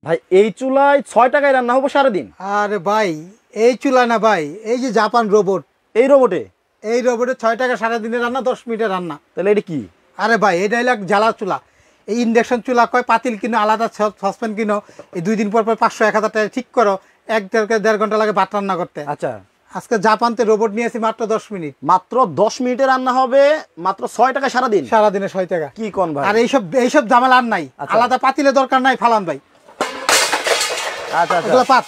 ভাই এই চুলায় 6 টাকায় রান্না হবে সারাদিন? আরে ভাই এই চুলা না ভাই, এই যে জাপান রোবট, এই রোবটে 6 টাকা সারাদিনের রান্না, 10 মিনিটের রান্না। তাহলে এটা কি? আরে ভাই এটা হলো জ্বালা চুলা। এই ইন্ডাকশন চুলা কয় পাতিল কিনো, আলাদা সসপ্যান কিনো, এই 2 দিন পর 500-1000 টাকা ঠিক করো, 1-1.5 ঘন্টা লাগে ভাত রান্না করতে। আচ্ছা, আজকে জাপানতে রোবট নিয়েছি মাত্র 10 মিনিট। মাত্র 10 মিনিটে রান্না হবে, মাত্র 6 টাকা সারাদিন? সারাদিনে 6 টাকা। কি কোন ভাই? আর এইসব ঝামেলা আর নাই। আলাদা পাতিলের দরকার নাই ফালান ভাই। আচ্ছা আচ্ছা, ওগুলা বাদ,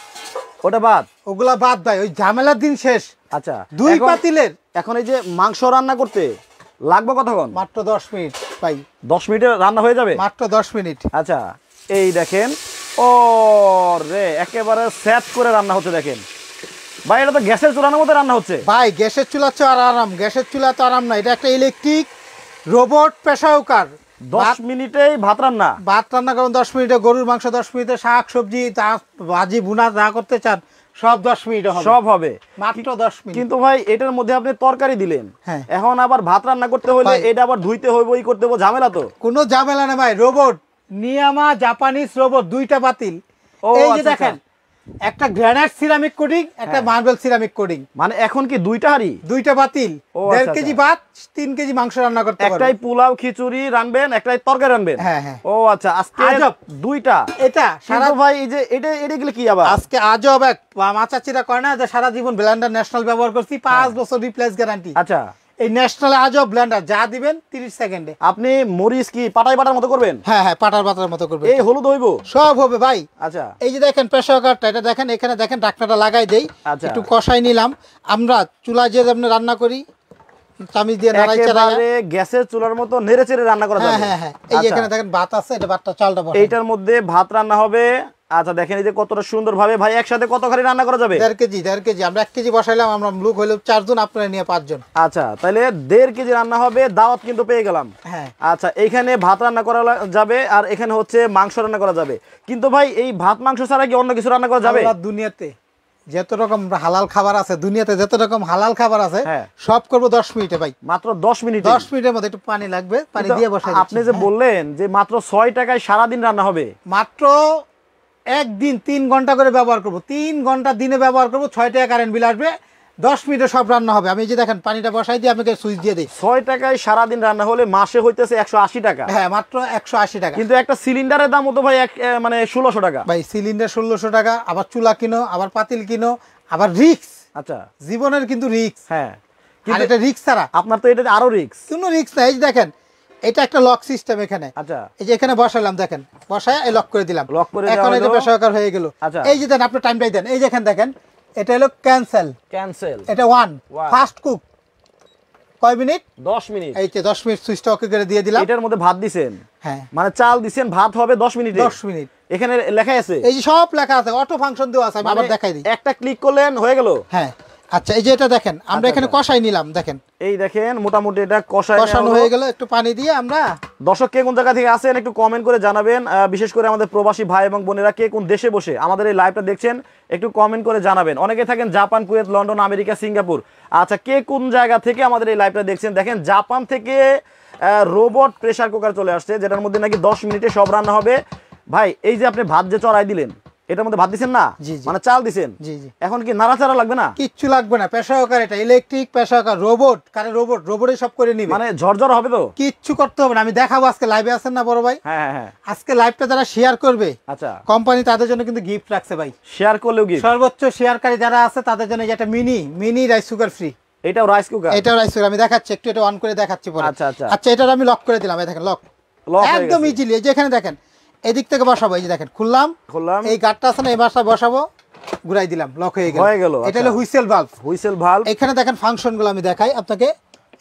ওটা বাদ, ওগুলা বাদ ভাই, ওই ঝামেলার দিন শেষ। আচ্ছা 2 পাতিলের। এখন এই যে মাংস রান্না করতে লাগবে কতক্ষণ? মাত্র 10 মিনিট ভাই। 10 মিনিটে রান্না হয়ে যাবে? মাত্র 10 মিনিট। আচ্ছা, এই দেখেন, ও রে একেবারে সেট করে রান্না হচ্ছে দেখেন ভাই। এটা তো গ্যাসের চুলার মধ্যে রান্না হচ্ছে ভাই। গ্যাসের চুলা তো আর আরাম, গ্যাসের চুলা তো আরাম না, এটা একটা ইলেকট্রিক রোবট প্রেসার কুকার। 10 মিনিটেই ভাত রান্না? ভাত রান্না করুন 10 মিনিটে, গরুর মাংস 10 মিনিটে, শাক সবজি ভাজি ভুনা যা করতে চান সব 10 মিনিটে হবে। সব হবে মাত্র 10 মিনিট। কিন্তু ভাই এটার মধ্যে আপনি তরকারি দিলেন, হ্যাঁ। এখন আবার ভাত রান্না করতে হলে এটা আবার ধুইতে হইব, ই করতে হইব, ঝামেলা তো। কোনো ঝামেলা না ভাই, রোবট নিয়ামা জাপানিজ রোবট, 2টা পাতিল। এই যে দেখেন, একটা গ্রানাইট সিরামিক কোটিং, একটা মার্বেল সিরামিক কোটিং। মানে এখন কি 2টা হাঁড়ি, 2টা পাতিল, 1.5 কেজি ভাত, 3 কেজি মাংস রান্না করতে পারবেন। একটাই পোলাও খিচুড়ি রানবেন, একটাই তরকারি রানবেন। হ্যাঁ হ্যাঁ। ও আচ্ছা, আজকে 2টা। এটা সারা ভাই এই যে এটা গেলে কি আবার আজকে আজব এক মাচাচিরা করে না যে সারা জীবন ব্লেন্ডার ন্যাশনাল ব্যবহার করছি, 5 বছর রিপ্লেস গ্যারান্টি। আচ্ছা, এই ন্যাশনাল আজব ব্লেন্ডার যা দিবেন 30 সেকেন্ডে। আপনি মরিচ কি পাটাই বাটার মতো করবেন? হ্যাঁ হ্যাঁ, পাটার পাতার মতো করবেন। এই হলুদ হইব সব হবে ভাই। আচ্ছা, এই যে দেখেন প্রেসার কুকারটা, এটা দেখেন, এখানে দেখেন ঢাকনাটা লাগাই দেই, একটু কষাই নিলাম। আমরা চুলা যে আপনি রান্না করি চামিচ দিয়ে নাড়াই চাড়াই, একেবারে গ্যাসের চুলার মতো নেড়েচেড়ে রান্না করা যাবে। হ্যাঁ হ্যাঁ হ্যাঁ। এই যে এখানে দেখেন ভাত আছে, এটা ভাতটা চালটা বসাই, এইটার মধ্যে ভাত রান্না হবে। আচ্ছা দেখেন এই যে কতটা সুন্দর ভাবে ভাই একসাথে কত খালি রান্না করা যাবে? 1.5 কেজি। আমরা 1 কেজি বসাইলাম, আমরা লোক হইলো 4 জন, আপনারা নিয়ে 5 জন। আচ্ছা, তাহলে 1.5 কেজি রান্না হবে, দাওয়াত কিন্তু পেয়ে গেলাম। হ্যাঁ। আচ্ছা, এইখানে ভাত রান্না করা যাবে আর এখানে হচ্ছে মাংস রান্না করা যাবে। কিন্তু ভাই এই ভাত মাংস ছাড়া কি অন্য কিছু রান্না করা যাবে? দুনিয়াতে যত রকম হালাল খাবার আছে, দুনিয়াতে যত রকম হালাল খাবার আছে সব করবো 10 মিনিটে ভাই। মাত্র 10 মিনিট? 10 মিনিটের মধ্যে একটু পানি লাগবে, পানি দিয়ে বসাই। আপনি যে বললেন যে মাত্র 6 টাকায় সারাদিন রান্না হবে, মাত্র একদিন 3 ঘন্টা করে ব্যবহার করব, 3 ঘন্টা দিনে ব্যবহার করব, 6 টাকা কারেন্ট বিল আসবে, 10 মিনিটে সব রান্না হবে। আমি যে দেখেন পানিটা বসাই দিয়ে আপনাকে সুইচ দিয়ে দিই। 6 টাকায় সারাদিন রান্না হলে মাসে হইতেছে 180 টাকা। হ্যাঁ, মাত্র 180 টাকা। কিন্তু একটা সিলিন্ডারের দাম তো ভাই মানে 1600 টাকা ভাই। সিলিন্ডার 1600 টাকা, আবার চুলা কিনো, আবার পাতিল কিনো, আবার রিক্স। আচ্ছা, জীবনের কিন্তু রিক্স। হ্যাঁ, কিন্তু এটা রিক্স ছাড়া আপনার তো এটাতে আরো রিক্স। কোনো রিক্স নাই। এই যে দেখেন, এটা একটা লক সিস্টেম এখানে। আচ্ছা, এই যে এখানে বসালাম, দেখেন বসায় এই লক করে দিলাম, লক করে এখন এই যে প্রেসার কুকার হয়ে গেল। আচ্ছা, এই যে দেন আপনি টাইমটাই দেন, এই যে এখানে দেখেন, এটা হলো ক্যান্সেল, এটা 1 ফাস্ট কুক। কয় মিনিট? 10 মিনিট। এই যে 10 মিনিট সুইচটা ওকে করে দিয়ে দিলাম। এটার মধ্যে ভাত দিবেন? হ্যাঁ, মানে চাল দিবেন, ভাত হবে 10 মিনিটে। 10 মিনিট এখানে লেখা আছে, এই যে সব লেখা আছে, অটো ফাংশন দেওয়া আছে। আমি আবার দেখাই দিই, একটা ক্লিক করলেন হয়ে গেল। হ্যাঁ। আচ্ছা, এই যে এটা দেখেন, আমরা এখানে কষাই নিলাম, দেখেন এই দেখেন মোটামুটি এটা কষানো হয়ে গেল। একটু পানি দিয়ে আমরা, দর্শক কে কোন জায়গা থেকে আছেন একটু কমেন্ট করে জানাবেন। বিশেষ করে আমাদের প্রবাসী ভাই এবং বোনেরা কে কোন দেশে বসে আমাদের এই লাইভটা দেখছেন একটু কমেন্ট করে জানাবেন। অনেকে থাকেন Japan, Kuwait, London, America, Singapore. আচ্ছা, কে কোন জায়গা থেকে আমাদের এই লাইভটা দেখছেন? দেখেন জাপান থেকে রোবট প্রেসার কুকার চলে আসছে, যেটার মধ্যে নাকি 10 মিনিটে সব রান্না হবে। ভাই এই যে আপনি ভাত যে চড়াই দিলেন, এটার মধ্যে ভাত দিছেন না, মানে চাল দিছেন, এখন কি নাড়াচাড়া লাগবে না? কিচ্ছু লাগবে না। প্রেসার কুকার, এটা ইলেকট্রিক প্রেসার কুকার, রোবট। কারণ রোবটই সব করে নিবে, মানে ঝরঝর হবে তো? কিচ্ছু করতে হবে না। আমি দেখাবো আজকে লাইভে, আছেন না বড় ভাই? হ্যাঁ হ্যাঁ। আজকে লাইভটা যারা শেয়ার করবে, আচ্ছা, কোম্পানি তাদের জন্য কিন্তু গিফট রাখছে ভাই। শেয়ার করলেও গিফট? সর্বোচ্চ শেয়ারকারী যারা আছে তাদের জন্য একটা মিনি রাইস কুকার ফ্রি। এটাও রাইস কুকার? এটাও রাইস কুকার। আমি দেখাচ্ছি, একটু এটা অন করে দেখাচ্ছি পরে। আচ্ছা আচ্ছা। আচ্ছা, এটা আমি লক করে দিলাম, এই দেখেন লক একদম ইজিলি। এই যে এখানে দেখেন, এদিক থেকে বসাবো, এই যে দেখেন খুললাম, এই গাটটা আছে না, এই বাসটা বসাবো, ঘুরাই দিলাম, লক হয়ে গেল। এটা হলো হুইসেল ভালভ। এখানে দেখেন ফাংশনগুলো আমি দেখাই আপনাকে।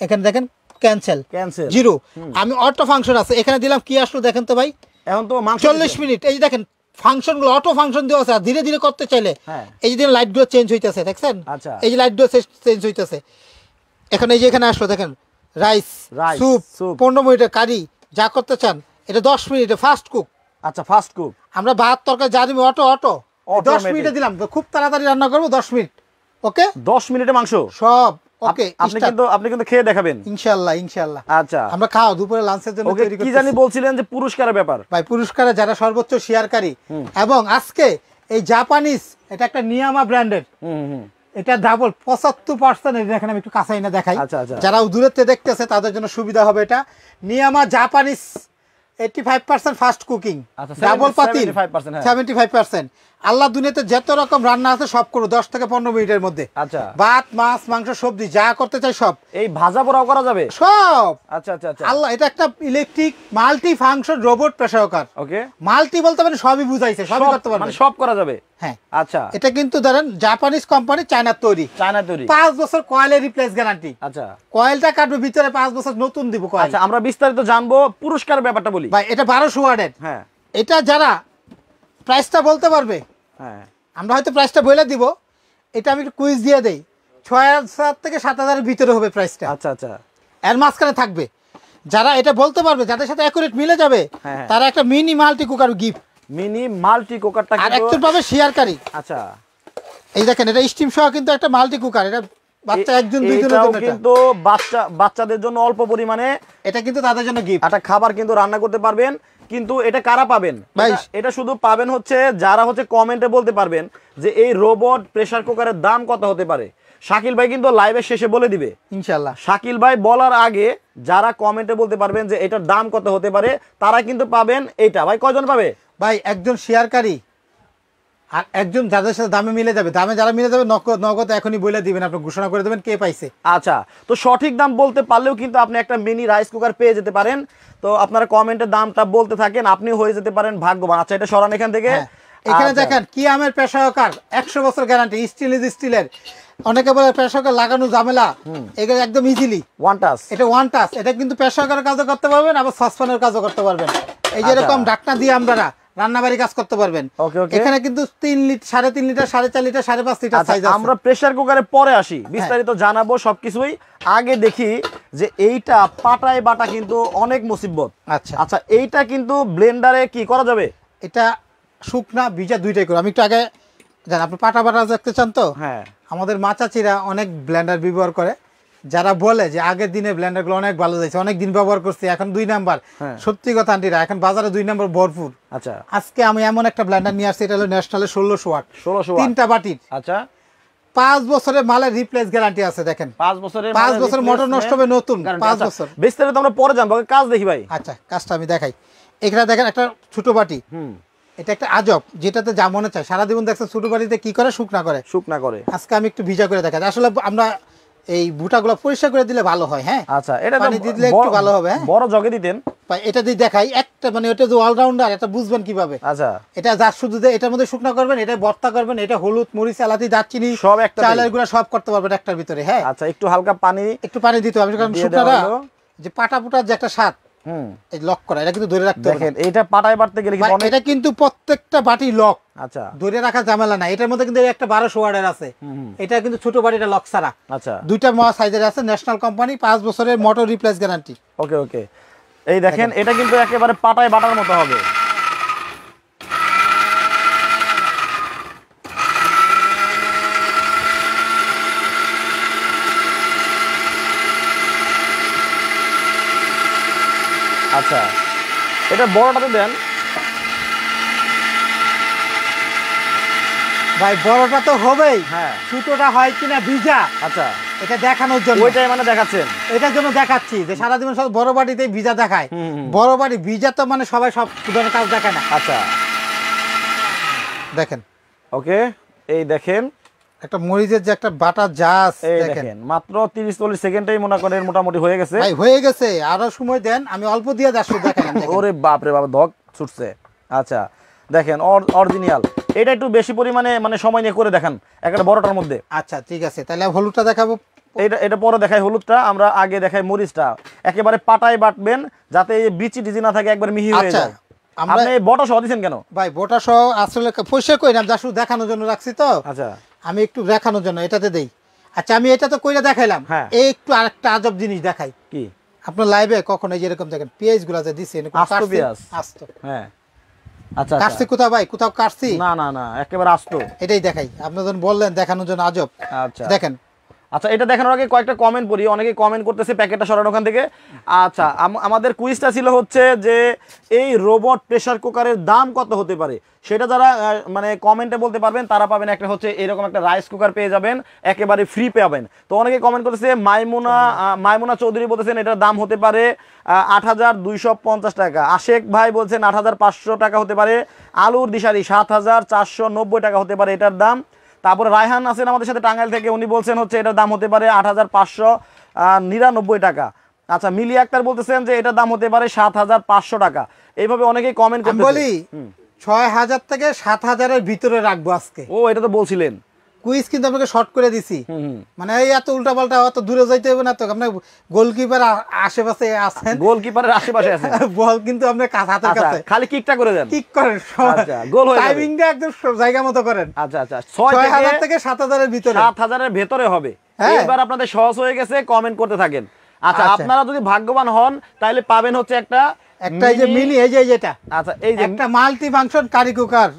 এখানে দেখেন ক্যান্সেল 0, আমি অটো ফাংশন আছে এখানে দিলাম। কি আসলো দেখেন তো ভাই, এখন তো 40 মিনিট। এই যে দেখেন ফাংশনগুলো অটো ফাংশন দেওয়া আছে। আর ধীরে ধীরে করতে চাইলে এই যে লাইটগুলো চেঞ্জ হইতেছে, দেখছেন? এই যে লাইটগুলো চেঞ্জ হইতেছে। এখন এই যে এখানে আসলো দেখেন, রাইস, স্যুপ, 15 মিনিটের কারি, যা করতে চান। এটা 10 মিনিটে ফাস্ট কুক। আচ্ছা, ফাস্ট কুক। আমরা ভাত তরকারি যা দিবি অটো 10 মিনিটে দিলাম, খুব তাড়াতাড়ি রান্না করবো, 10 মিনিট। ওকে, 10 মিনিটে মাংস সব ওকে আপনি কিন্তু খেয়ে দেখাবেন ইনশাআল্লাহ ইনশাআল্লাহ। আচ্ছা আমরা খাও দুপুরে লাঞ্চের জন্য তৈরি করতেছি। কি জানি বলছিলেন যে পুরস্কারের ব্যাপার? ভাই পুরস্কারে যারা সর্বোচ্চ শেয়ারকারী এবং আজকে এই জাপানিজ, এটা একটা নিয়ামা ব্র্যান্ডের, এটা ডাবল 75%। দেখেন আমি একটু কাছে এনে দেখাই, যারা দূরের থেকে দেখতেছে তাদের জন্য সুবিধা হবে। এটা নিয়ামা জাপানিজ 85% ফাস্ট কুকিং, ডাবল পাতিল 75%। আল্লাহ দুনিয়াতে যত রকম রান্না আছে সব করো 10 থেকে 15 মিনিটের মধ্যে। আচ্ছা, ভাত মাছ মাংস সবজি যা করতে চাই সব। এই ভাজা পোড়াও করা যাবে সব। আচ্ছা আচ্ছা আচ্ছা। আল্লাহ, এটা একটা electric multi function robot pressure cooker. Okay, multi বলতে মানে সবই বুঝাইছে, সবই করতে পারবে, মানে সব করা যাবে। হ্যাঁ আচ্ছা, এটা কিন্তু ধরেন জাপানিজ কোম্পানি, চায়নার তৈরি। 5 বছর কয়েলের রিপ্লেস গ্যারান্টি। আচ্ছা, কয়েলটা কাটবে ভিতরে 5 বছর নতুন দিব কয়েল। আচ্ছা, আমরা বিস্তারিত জানবো। পুরস্কারের ব্যাপারটা বলি ভাই, এটা 1200 ওয়াটের। হ্যাঁ, এটা যারা প্রাইসটা বলতে পারবে, হ্যাঁ আমরা হয়তো প্রাইসটা বলে দিব। এটা আমি একটু কুইজ দিয়ে দেই, 6000 থেকে 7000 এর ভিতরে হবে প্রাইসটা। আচ্ছা আচ্ছা, এর মাঝখানে থাকবে। যারা এটা বলতে পারবে, যাদের সাথে অ্যাকুরেট মিলে যাবে, তারা একটা mini multi cooker gift. Mini multi কুকারটা আর একজন পাবে শেয়ারকারী। আচ্ছা, এই দেখেন, এটা স্টিম সহ কিন্তু একটা মাল্টি কুকার। এটা বাচ্চা একজন দুইজনের জন্য, কিন্তু বাচ্চাদের জন্য অল্প পরিমাণে, এটা কিন্তু তাদের জন্য গিফট। একটা খাবার কিন্তু রান্না করতে পারবেন। কিন্তু এটা কারা পাবেন? এটা শুধু পাবেন হচ্ছে যারা হচ্ছে কমেন্টে বলতে পারবেন যে এই রোবট প্রেসার কুকারের দাম কত হতে পারে। শাকিল ভাই কিন্তু লাইভের শেষে বলে দিবে ইনশাআল্লাহ। শাকিল ভাই বলার আগে যারা কমেন্টে বলতে পারবেন যে এটার দাম কত হতে পারে, তারা কিন্তু পাবেন এটা। ভাই কয়জন পাবে? ভাই একজন শেয়ারকারী আর একজন যাদের সাথে দামে মিলে যাবে। দামে যারা মিলে যাবে নগদ এখনই বলে দিবেন, আপনি ঘোষণা করে দেবেন কে পাইছে। আচ্ছা, তো সঠিক দাম বলতে পারলেও কিন্তু আপনি একটা মিনি রাইস কুকার পেয়ে যেতে পারেন। তো আপনারা কমেন্টে দামটা বলতে থাকেন, আপনি হয়ে যেতে পারেন ভাগ্যবান। আচ্ছা, এটা সরান এখান থেকে। এখানে দেখেন কি আমের প্রেসার কুকার, 100 বছর গ্যারান্টি, স্টিলের। অনেকে বলে প্রেসার কুকার লাগানো ঝামেলা, এটা একদম ইজিলি ওয়ান টাচ। এটা ওয়ান টাচ। এটা কিন্তু প্রেসার কুকারের কাজও করতে পারবেন, আবার সসপ্যানের কাজও করতে পারবেন। এই যে এরকম ঢাকনা দিয়ে আমরা রান্নাবাড়ি কাজ করতে পারবেন। এখানে কিন্তু 3 litre, 3.5 litre, 4.5 litre, 5.5 litre size আছে। আমরা প্রেসার কুকারে পরে আসি, বিস্তারিত জানাবো সবকিছুই। আগে দেখি যে এইটা পাটায় বাটা কিন্তু অনেক মুসিবত। আচ্ছা আচ্ছা, এইটা কিন্তু ব্লেন্ডারে কি করা যাবে? এটা শুকনা ভিজা দুইটাই করে। আমি একটু আগে জান, আপনি পাটা বাটা দেখতে চান তো? হ্যাঁ, আমাদের মা চাচিরা অনেক ব্লেন্ডার ব্যবহার করে, যারা বলে যে আগের দিনে ব্লেন্ডারগুলো অনেক ভালো যাচ্ছে, অনেক দিন ব্যবহার করছি, এখন 2 নাম্বার। সত্যি কথা আন্টিরা, এখন বাজারে 2 নাম্বার ভরপুর। আচ্ছা, আজকে আমি এমন একটা ব্লেন্ডার নিয়ে আসছি, এটা হলো ন্যাশনালের 1600 ওয়াট, 3টা বাটির। আচ্ছা, 5 বছরের মালের রিপ্লেস গ্যারান্টি আছে। দেখেন 5 বছর মোটর নষ্ট হবে নতুন, 5 বছর। বিস্তারিত আমরা পরে জানবো, কাজ দেখি ভাই। আচ্ছা, কাজটা আমি দেখাই। এখানে দেখেন একটা ছোট বাটি, এটা একটা আজব, যেটাতে যা মনে চায়। সারা জীবন দেখছেন ছোট বাটিতে কি করে, শুকনা করে। আজকে আমি একটু ভিজা করে দেখাই। আসলে আমরা এই বুটাগুলো পরিষ্কার করে দিলে ভালো হয়। হ্যাঁ, আচ্ছা, এটা পানি দিলে একটু ভালো হবে। বড় জগে দিতেন। এটা দিয়ে দেখাই একটা, মানে এটা যে অলরাউন্ডার, এটা বুঝবেন কিভাবে। আচ্ছা, এটা যা শুধু এটার মধ্যে শুকনা করবেন, এটা ভর্তা করবেন, এটা হলুদ মরিচ এলাচি দারচিনি সব একটা, চালের গুঁড়া সব করতে পারবেন একটার ভিতরে। হ্যাঁ, আচ্ছা, একটু হালকা পানি দিতে হবে, কারণ শুকনাটা যে পাটা পুটার যে একটা স্বাদ, এই লক করা, এটা কিন্তু ধরে রাখতে হবে। দেখেন এটা পাটায় বাটতে গেলে কি এটা কিন্তু প্রত্যেকটা বাটি লক। আচ্ছা, ধরে রাখা ঝামেলা না। এটার মধ্যে কিন্তু একটা 1200 ওয়াটের আছে। এটা কিন্তু ছোট বাটিটা লক ছাড়া। আচ্ছা, 2টা সাইজের আছে, ন্যাশনাল কোম্পানি, 5 বছরের মোটর রিপ্লেস গ্যারান্টি। ওকে ওকে, এই দেখেন এটা কিন্তু একেবারে পাটায় বাটার মতো হবে। আচ্ছা, এটা বড়টাতে দেন ভাই। বড়টা তো হবেই, হ্যাঁ। ছোটটা হয় কিনা ভিজা, আচ্ছা, এটা দেখানোর জন্য, ওইটাই মানে দেখাচ্ছেন। এটার জন্য দেখাচ্ছি যে সারা জীবন সব বড় বাড়িতেই ভিজা দেখায়। বড় বাড়ি ভিজা তো মানে সবাই সব ধরনের কাজ দেখায় না। আচ্ছা, দেখেন, ওকে, এই দেখেন একটা মরিচের যে একটা বাটা জাস, দেখেন মাত্র 30-40 সেকেন্ডেই মনে করেন মোটামুটি হয়ে গেছে। ভাই হয়ে গেছে, আরো সময় দেন, আমি অল্প দিয়ে দাসু দেখালাম। ওরে বাপ রে বাপ, ধক ছুটছে। আচ্ছা, দেখেন অরিজিনাল। এটা একটু বেশি পরিমাণে মানে সময় নিয়ে করে দেখান একটা বড়টার মধ্যে। আচ্ছা, ঠিক আছে, তাহলে হলুদটা দেখাবো। এটা পরে দেখাই হলুদটা, আমরা আগে দেখাই মরিচটা। একেবারে পাটায় বাটবেন যাতে এই বিচি টিচি না থাকে, একবার মিহি হয়ে যায়। আপনি বটা সহ দিয়েছেন কেন? ভাই বটা সহ আসলে পয়সা কই না, যা শুধু দেখানোর জন্য রাখছি তো। আচ্ছা, আমি একটু দেখানোর জন্য এটাতে দেই। আচ্ছা, আমি এটা তো কইরা দেখাইলাম, এই একটু আরেকটা আজব জিনিস দেখাই। কি? আপনার লাইভে কখন এই যেরকম দেখেন পেঁয়াজ গুলা যে দিছে, আস্ত পেঁয়াজ, আস্ত। হ্যাঁ, আচ্ছা, কাটছি কোথাও ভাই? কোথাও কাটছি না না না, একেবারে আস্ত। এটাই দেখাই, আপনি যখন বললেন দেখানোর জন্য আজব। আচ্ছা, দেখেন আচ্ছা, এটা দেখানোর আগে কয়েকটা কমেন্ট পড়ি, অনেকে কমেন্ট করতেছে প্যাকেটটা সরানো ওখান থেকে। আচ্ছা, আমাদের কুইজটা ছিল হচ্ছে যে এই রোবট প্রেসার কুকারের দাম কত হতে পারে, সেটা যারা মানে কমেন্টে বলতে পারবেন তারা পাবেন একটা হচ্ছে এরকম একটা রাইস কুকার পেয়ে যাবেন, একেবারে ফ্রি পাবেন। তো অনেকে কমেন্ট করতেছে, মাইমুনা চৌধুরী বলতেছেন এটার দাম হতে পারে ৮,২৫০ টাকা। আশেক ভাই বলছেন ৮,৫০০ টাকা হতে পারে। আলুর দিশারি ৭,৪৯০ টাকা হতে পারে এটার দাম। তারপরে রায়হান আছেন আমাদের সাথে টাঙ্গাইল থেকে, উনি বলছেন হচ্ছে এটার দাম হতে পারে ৮,৫৯৯ টাকা। আচ্ছা, মিলি আক্তার বলতেছেন যে এটার দাম হতে পারে ৭,৫০০ টাকা। এইভাবে অনেকেই কমেন্ট করতে বলি ৬,০০০ থেকে ৭,০০০-এর ভিতরে রাখবো আজকে। ও, এটা তো বলছিলেন কুইজ কিন্তু আপনাকে শর্ট করে দিছি, মানে এই এত উল্টাপাল্টা অত দূরে যাইতে হবে না তো। আপনার গোলকিপার আশেপাশে আছেন, গোলকিপারের আশেপাশে আছেন, বল কিন্তু আপনার হাতের কাছে, খালি কিকটা করে দেন, কিক করেন, আচ্ছা গোল হয়ে যাবে, টাইমিংটা একদম জায়গা মতো করেন। আচ্ছা আচ্ছা, ৬,০০০ থেকে ৭,০০০-এর ভিতরে, ৭,০০০-এর ভেতরে হবে। এবার আপনাদের সহজ হয়ে গেছে, কমেন্ট করতে থাকেন। আচ্ছা, আপনারা যদি ভাগ্যবান হন তাহলে পাবেন হচ্ছে একটা এই যে মিনি, এই যে এটা, আচ্ছা এই যে একটা multi function curry cooker,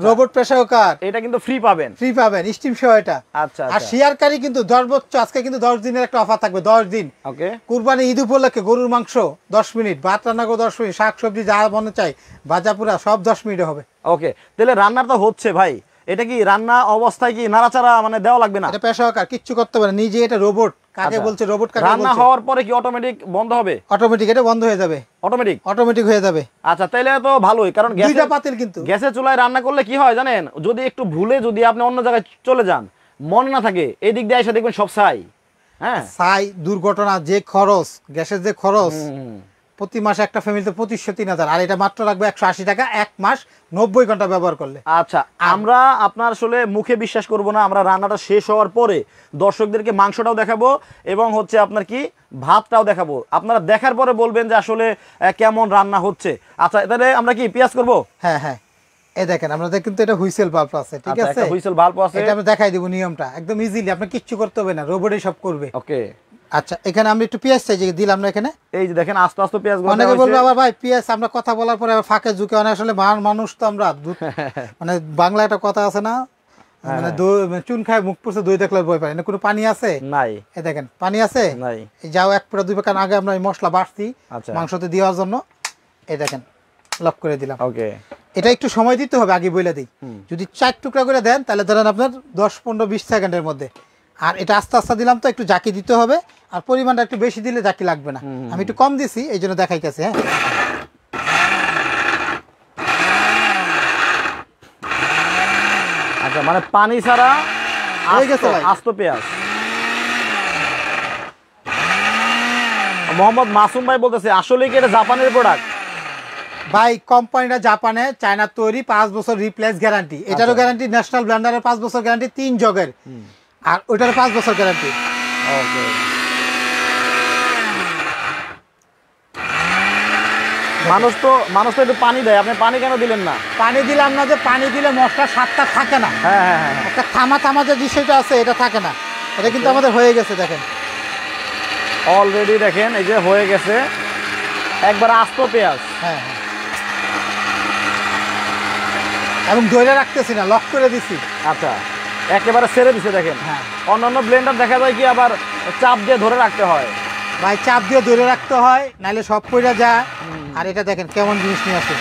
robot pressure cooker, এটা কিন্তু ফ্রি পাবেন, স্টিম সহ এটা। আচ্ছা, আর শেয়ারকারী কিন্তু সর্বোচ্চ আজকে কিন্তু 10 দিনের একটা অফার থাকবে, 10 দিন। ওকে, কুরবানি ঈদ উপলক্ষে গরুর মাংস 10 মিনিট, ভাত রান্না করে 10 মিনিট, শাকসবজি যা মনে চাই ভাজা পুরা সব 10 মিনিটে হবে। ওকে, তাহলে রান্নার তো হচ্ছে ভাই, এটা কি রান্না অবস্থায় কি নাড়াচাড়া মানে দেওয়া লাগবে না? এটা প্রেসার কুকার, কিচ্ছু করতে পারে নিজে, এটা রোবট। কাকে বলছে রোবট? কাকে বলছে? রান্না হওয়ার পরে কি অটোমেটিক বন্ধ হবে? অটোমেটিক, এটা বন্ধ হয়ে যাবে, অটোমেটিক হয়ে যাবে। আচ্ছা, তাহলে তো ভালোই, কারণ দুইটা পাতিল কিন্তু। গ্যাসের চুলায় রান্না করলে কি হয় জানেন, যদি একটু ভুলে যদি আপনি অন্য জায়গায় চলে যান, মনে না থাকে, এই দিক দিয়ে এসে দেখবেন সব ছাই। হ্যাঁ, ছাই, দুর্ঘটনা, যে খরচ, গ্যাসের যে খরচ, প্রতি মাসে একটা ফ্যামিলিতে ২৫০০-৩০০০, আর এটা মাত্র লাগবে ১৮০ টাকা, 1 মাস ৯০ ঘন্টা ব্যবহার করলে। আচ্ছা, আমরা আপনার আসলে মুখে বিশ্বাস করব না, আমরা রান্নাটা শেষ হওয়ার পরে দর্শকদেরকে মাংসটাও দেখাবো এবং হচ্ছে আপনার কি ভাতটাও দেখাবো, আপনারা দেখার পরে বলবেন যে আসলে কেমন রান্না হচ্ছে। আচ্ছা, তাহলে আমরা কি পেঁয়াজ করব? হ্যাঁ হ্যাঁ, এই দেখেন আমাদের কিন্তু এটা হুইসেল বাল্ব আছে, ঠিক আছে, হুইসেল বাল্ব আছে, এটা আমি দেখাই দেব নিয়মটা একদম ইজিলি, আপনি কিচ্ছু করতে হবে না, রোবটই সব করবে। ওকে, আচ্ছা, এখানে আমি একটু পেঁয়াজ চাই, দিলাম না এখানে, এই যে দেখেন আস্তে আস্তে পেঁয়াজ। অনেকে বলবে আবার ভাই পেঁয়াজ, আমরা কথা বলার পরে আবার ফাঁকে ঝুঁকে, অনেক আসলে মানুষ তো আমরা, মানে বাংলা একটা কথা আছে না, মানে চুন খায় মুখ পুষে দই দেখলে ভয় পায় না। কোনো পানি আছে? নাই। এই দেখেন পানি আছে? নাই। যাও 1 ফুটা 2 ফুটা আগে আমরা এই মশলা বাটছি মাংসতে দেওয়ার জন্য, এই দেখেন লক করে দিলাম। ওকে, এটা একটু সময় দিতে হবে, আগে বলে দিই। যদি 4 টুকরা করে দেন তাহলে ধরেন আপনার 10, 15, 20 সেকেন্ডের মধ্যে। আর এটা আস্তে আস্তে দিলাম তো একটু জাকি দিতে হবে, আর পরিমাণটা একটু বেশি দিলে জাকি লাগবে না, আমি একটু কম দিছি এই জন্য দেখাইতেছি। হ্যাঁ, আচ্ছা, মানে পানি ছাড়া হয়ে গেছে ভাই আস্ত পেঁয়াজ। মোহাম্মদ মাসুম ভাই বলতেছে আসলে কি এটা জাপানের প্রোডাক্ট? ভাই কোম্পানিটা জাপানে, চায়নার তৈরি, 5 বছর রিপ্লেস গ্যারান্টি। এটারও গ্যারান্টি, ন্যাশনাল ব্লেন্ডারের 5 বছর গ্যারান্টি, 3 জগের, আর ওইটারও 5 বছর গ্যারান্টি। ওকে, মানুষ তো একটু পানি দেয়, আপনি পানি কেন দিলেন না? পানি দিলাম না যে পানি দিলে মশলার স্বাদটা থাকে না। হ্যাঁ হ্যাঁ হ্যাঁ, একটা থামা যে বিষয়টা আছে এটা থাকে না। এটা কিন্তু আমাদের হয়ে গেছে, দেখেন অলরেডি, দেখেন এই যে হয়ে গেছে একবার আস্ত পেঁয়াজ। হ্যাঁ হ্যাঁ, এবং ধরে রাখতেছি না, লক করে দিছি। আচ্ছা, একেবারে ছেড়ে দিছে দেখেন। হ্যাঁ, অন্যান্য ব্লেন্ডার দেখা যায় কি আবার চাপ দিয়ে ধরে রাখতে হয়। ভাই চাপ দিয়ে ধরে রাখতে হয়, নাহলে সব পয়সা যায়। আর এটা দেখেন কেমন জিনিস নিয়ে আসে,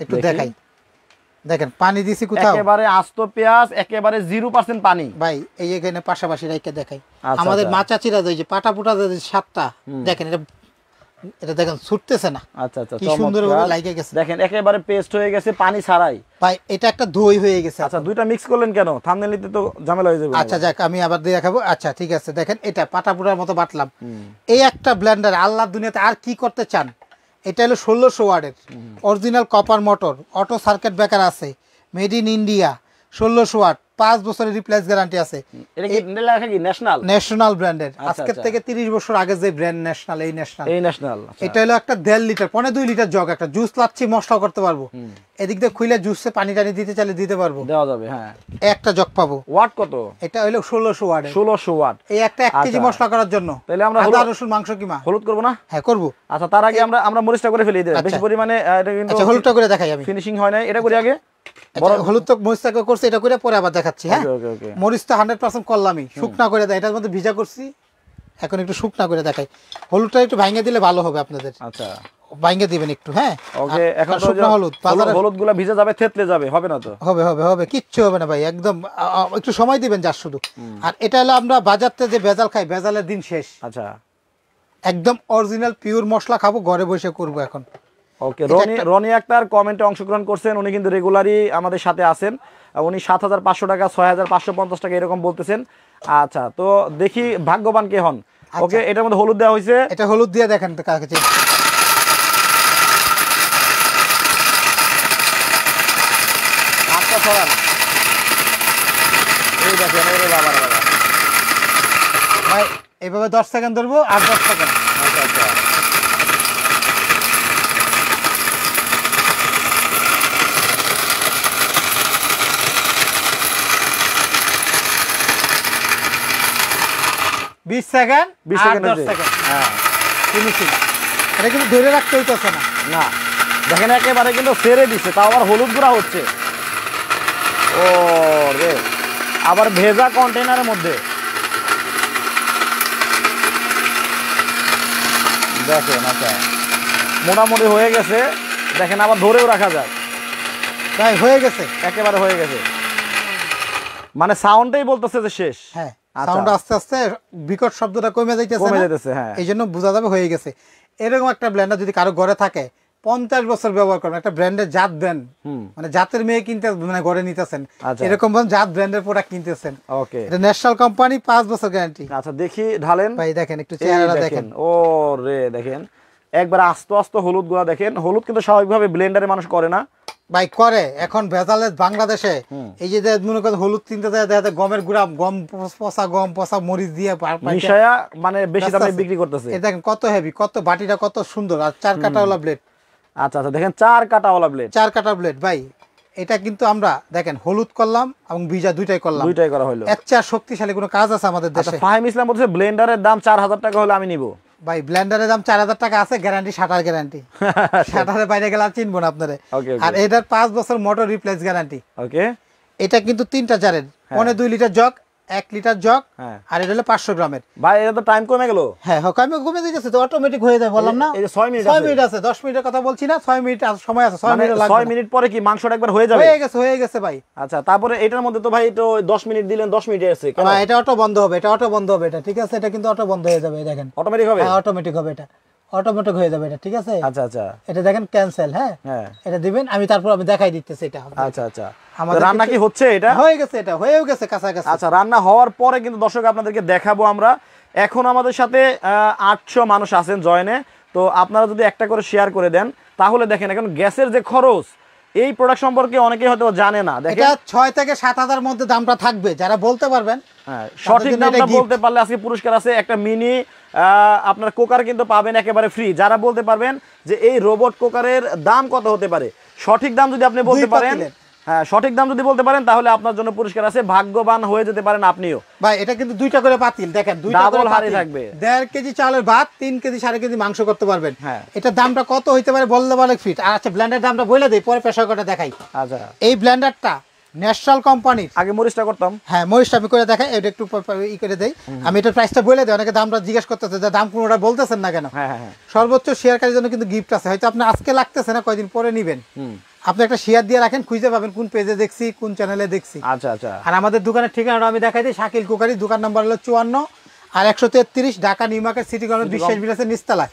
একটু দেখাই, দেখেন পানি দিছি কোথাও, একেবারে আস্ত পেঁয়াজ, একেবারে 0% পানি। ভাই এই এখানে পাশাপাশি রেখে দেখাই, আমাদের মাচাচিরা যে পাটা পুটা যে স্বাদটা দেখেন, এটা দেখেন ছুটতেছে না। আচ্ছা আচ্ছা, কি সুন্দরভাবে লাগিয়ে গেছে, দেখেন একেবারে পেস্ট হয়ে গেছে পানি ছাড়াই। ভাই এটা একটা দই হয়ে গেছে। আচ্ছা, দুইটা মিক্স করলেন কেন? থাম্বনেল নিতে তো ঝামেলা হয়ে যাবে। আচ্ছা যাক, আমি আবার দিয়ে দেখাবো। আচ্ছা ঠিক আছে, দেখেন এটা পাটা পুটার মতো বাটলাম। এই একটা ব্লেন্ডার আল্লাহর দুনিয়াতে আর কি করতে চান? এটা হলো 1600 ওয়াটের original copper motor, auto circuit breaker আছে, মেড ইন ইন্ডিয়া, 1600 ওয়াট, 5 বছরের রিপ্লেস গ্যারান্টি আছে। এটা কি লেখা কি ন্যাশনাল ব্র্যান্ডের, আজকে থেকে 30 বছর আগে যে ব্র্যান্ড ন্যাশনাল, এই ন্যাশনাল। এটা হলো একটা 1.5 লিটার, 2 লিটার জগ, একটা জুস লাচ্ছি মশলা করতে পারবো। এদিক দিয়ে খুলে জুসে পানি টানি দিতে চাইলে দিতে পারবো, দেওয়া যাবে। হ্যাঁ, একটা জগ পাবো। ওয়াট কত? এটা হলো 1600 ওয়াট। 1600 ওয়াট, এই একটা 1 কেজি মশলা করার জন্য। তাহলে আমরা আদা রসুন মাংস কিমা হলুদ করব না? হ্যাঁ করব। আচ্ছা, তার আগে আমরা মরিচটা করে ফেলি, বেশি পরিমাণে। এটা কিন্তু আচ্ছা, হলুদটা করে দেখাই আমি, ফিনিশিং হয় না, এটা করি আগে। হলুদ তো মরিচটাকে করছি, এটা করে পরে আবার দেখাচ্ছি। হ্যাঁ, মরিচ তো 100% করলামই, শুকনা করে দেয়, এটার মধ্যে ভিজা করছি, এখন একটু শুকনা করে দেখাই। হলুদটা একটু ভাঙিয়ে দিলে ভালো হবে আপনাদের। আচ্ছা, ভাঙিয়ে দিবেন একটু। হ্যাঁ, ওকে। এখন তো শুকনা হলুদ, বাজারে হলুদগুলো ভিজে যাবে, থেতলে যাবে, হবে না তো? হবে হবে হবে, কিচ্ছু হবে না ভাই, একদম একটু সময় দিবেন যা শুধু। আর এটা হলো আমরা বাজারতে যে ভেজাল খাই, ভেজালের দিন শেষ। আচ্ছা, একদম অরিজিনাল পিওর মশলা খাবো, ঘরে বসে করব এখন। ওকে। রনি আক্তার কমেন্টে অংশগ্রহণ করছেন, উনি কিন্তু রেগুলারই আমাদের সাথে আছেন। উনি 7,500 টাকা, 6,550 টাকা এরকম বলতেছেন। আচ্ছা, তো দেখি ভাগ্যবান কে হন। ওকে, এটার মধ্যে হলুদ দেওয়া হয়েছে, এটা হলুদ দিয়ে দেখেন তো কাকে। আটটা ছড়ান, এই দেখেন, ওরে বাবা বাবা ভাই, এইভাবে 10 সেকেন্ড ধরবো আর 10 সেকেন্ড। আচ্ছা আচ্ছা, বিশ সেকেন্ড, 20 সেকেন্ড, 10 সেকেন্ড। হ্যাঁ, ফিনিশিং। এটা কিন্তু ধরে রাখতে হইতেছে না। না, দেখেন একেবারে কিন্তু সেরে দিচ্ছে, তাও আবার হলুদ গুঁড়া হচ্ছে। ও রে, আবার ভেজা কন্টেনারের মধ্যে দেখেন। আচ্ছা, মোটামুটি হয়ে গেছে, দেখেন আবার ধরেও রাখা যায়। তাই হয়ে গেছে, একেবারে হয়ে গেছে, মানে সাউন্ডটাই বলতেছে যে শেষ। হ্যাঁ, সাউন্ড আস্তে আস্তে বিকট শব্দটা কমে যাইতেছে। হ্যাঁ, এই জন্য বোঝা যাবে হয়ে গেছে। এরকম একটা ব্লেন্ডার যদি কারো ঘরে থাকে, 50 বছর ব্যবহার করেন, একটা ব্র্যান্ডের জাত দেন, মানে জাতের মেয়ে কিনতে, মানে ঘরে নিতেছেন, এরকম জাত ব্র্যান্ডের প্রোডাক্ট কিনতেছেন। ওকে, এটা ন্যাশনাল কোম্পানি, 5 বছর গ্যারান্টি। আচ্ছা, দেখি ঢালেন ভাই, দেখেন একটু চেহারাটা দেখেন। ও রে, দেখেন একবার আস্তে আস্তে হলুদ গুঁড়া দেখেন। হলুদ কিন্তু স্বাভাবিকভাবে ব্লেন্ডারে মানুষ করে না ভাই, করে এখন ভেজালে বাংলাদেশে। এই যে মনে করেন হলুদ কিনতে যায়, দেখা যায় গমের গুঁড়া, গম পচা মরিচ দিয়ে মিশায়া, মানে বেশি দামে বিক্রি করতেছে। এই দেখেন কত হেভি, কত বাটিটা কত সুন্দর, আর 4 কাটাওয়ালা ব্লেড। আচ্ছা আচ্ছা, দেখেন 4 কাটাওয়ালা ব্লেড, 4 কাটা ব্লেড ভাই। এটা কিন্তু আমরা দেখেন হলুদ করলাম এবং ভিজা দুইটাই করলাম, দুইটাই করা হলো। এর চেয়ে শক্তিশালী কোনো কাজ আছে আমাদের দেশে? ফাহিম ইসলাম বলছে ব্লেন্ডারের দাম 4,000 টাকা হলে আমি নিব। ভাই, ব্লেন্ডারের দাম 4,000 টাকা আছে, গ্যারান্টি শাটার গ্যারান্টি। শাটারের বাইরে গেলে আর চিনবো না আপনারে। আর এটার 5 বছর মোটর রিপ্লেস গ্যারান্টি। ওকে, এটা কিন্তু 3টা জারের, 2.5 লিটার জগ, 1 লিটার জগ, আর এটা হলো 500 গ্রামের। ভাই, এটা তো টাইম কমে গেল। হ্যাঁ, আমি কমে দিতেছে তো, অটোমেটিক হয়ে যায়, বললাম না। এই যে 6 মিনিট আছে, 10 মিনিটের কথা বলছি না, 6 মিনিট সময় আছে। 6 মিনিট লাগবে, 6 মিনিট পরে কি মাংসটা একবার হয়ে যাবে? হয়ে গেছে ভাই। আচ্ছা, তারপরে এটার মধ্যে তো ভাই তো 10 মিনিট দিলেন, 10 মিনিটে আছে কেন? এটা অটো বন্ধ হবে, এটা অটো বন্ধ হবে, এটা ঠিক আছে। এটা কিন্তু অটো বন্ধ হয়ে যাবে, দেখেন অটোমেটিক হবে। হ্যাঁ, অটোমেটিক হবে, এটা অটোমেটিক হয়ে যাবে, এটা ঠিক আছে। আচ্ছা আচ্ছা, এটা দেখেন ক্যান্সেল। হ্যাঁ, এটা দিবেন, আমি তারপর আমি দেখাই দিতেছি এটা। আচ্ছা আচ্ছা, আমাদের রান্না কি হচ্ছে? এটা হয়ে গেছে, এটা হয়েও গেছে কাছাকাছি। আচ্ছা, রান্না হওয়ার পরে কিন্তু দর্শক আপনাদেরকে দেখাবো আমরা। এখন আমাদের সাথে 800 মানুষ আছেন জয়েনে, তো আপনারা যদি একটা করে শেয়ার করে দেন তাহলে দেখেন এখন গ্যাসের যে খরচ, এই প্রোডাক্ট সম্পর্কে অনেকে হয়তো জানে না। দেখেন, এটা 6 থেকে 7,000 মধ্যে দামটা থাকবে, যারা বলতে পারবেন। হ্যাঁ, সঠিক দামটা বলতে পারলে আজকে পুরস্কার আছে, একটা মিনি আপনার কুকার কিন্তু পাবেন একেবারে ফ্রি। যারা বলতে পারবেন যে এই রোবট কুকারের দাম কত হতে পারে, সঠিক দাম যদি আপনি বলতে পারেন, হ্যাঁ, সঠিক দাম যদি বলতে পারেন, তাহলে আপনার জন্য পুরস্কার আছে, ভাগ্যবান হয়ে যেতে পারেন আপনিও। ভাই, এটা কিন্তু 2টা করে পাতিল, দেখেন 2টা ডাবল হাড়ি থাকবে, 1.5 কেজি চালের ভাত, 3 কেজি 3.5 কেজি মাংস করতে পারবেন। হ্যাঁ, এটা দামটা কত হইতে পারে বললে বলে ফিট। আচ্ছা, ব্লেন্ডার দামটা বলে দেই, পরে প্রেসার করে দেখাই। আচ্ছা, এই ব্লেন্ডারটা ন্যাশনাল কোম্পানির। আগে মরিচটা করতাম। হ্যাঁ, মরিচটা আমি করে দেখাই, এটা একটু ই করে দেই। আমি এটার প্রাইসটা বলে দিই, অনেকে দামটা জিজ্ঞেস করতেছে যে দাম কোনটা বলতেছেন না কেন। হ্যাঁ হ্যাঁ, সর্বোচ্চ শেয়ারকারীর জন্য কিন্তু গিফট আছে, হয়তো আপনি আজকে লাগতেছে না, কয়দিন পরে নেবেন। আপনি একটা শেয়ার দিয়ে রাখেন, খুঁজে পাবেন কোন পেজে দেখছি, কোন চ্যানেলে দেখছি। আচ্ছা আচ্ছা, আর আমাদের দোকানের ঠিকানাটা আমি দেখাই দিই, শাকিল কুকারি, দোকান নাম্বার হলো 54 আর 133, Dhaka new market, city corner, বিশ্বাস বিলাসের নিচতলায়।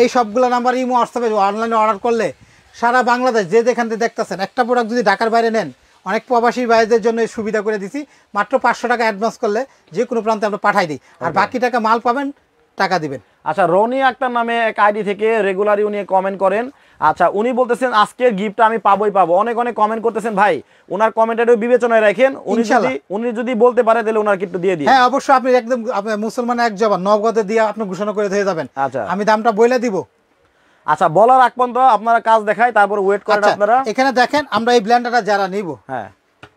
এই সবগুলো নাম্বার ইমো হোয়াটসঅ্যাপে অনলাইনে অর্ডার করলে সারা বাংলাদেশ যে যেখান থেকে দেখতেছেন, একটা প্রোডাক্ট যদি ঢাকার বাইরে নেন, অনেক প্রবাসী ভাইদের জন্য এই সুবিধা করে দিছি, মাত্র 500 টাকা অ্যাডভান্স করলে যে কোনো প্রান্তে আমরা পাঠাই দিই, আর বাকি টাকা মাল পাবেন, টাকা দিবেন। আচ্ছা, রনি আক্তার নামে এক আইডি থেকে রেগুলারই উনি কমেন্ট করেন। আচ্ছা, উনি বলতেছেন আজকের গিফটটা আমি পাবোই পাবো। অনেক অনেক কমেন্ট করতেছেন ভাই, ওনার কমেন্টটাও বিবেচনায় রাখেন। উনি যদি বলতে পারে তাহলে ওনার কিন্তু দিয়ে দিন। হ্যাঁ, অবশ্যই, আপনি একদম মুসলমান এক জবান নগদে দিয়ে আপনি ঘোষণা করে দিয়ে যাবেন। আচ্ছা, আমি দামটা বলে দিব। আচ্ছা, বলার আগ পর্যন্ত আপনারা কাজ দেখায়, তারপর ওয়েট করেন আপনারা। এখানে দেখেন, আমরা এই ব্লেন্ডারটা যারা নিব, হ্যাঁ,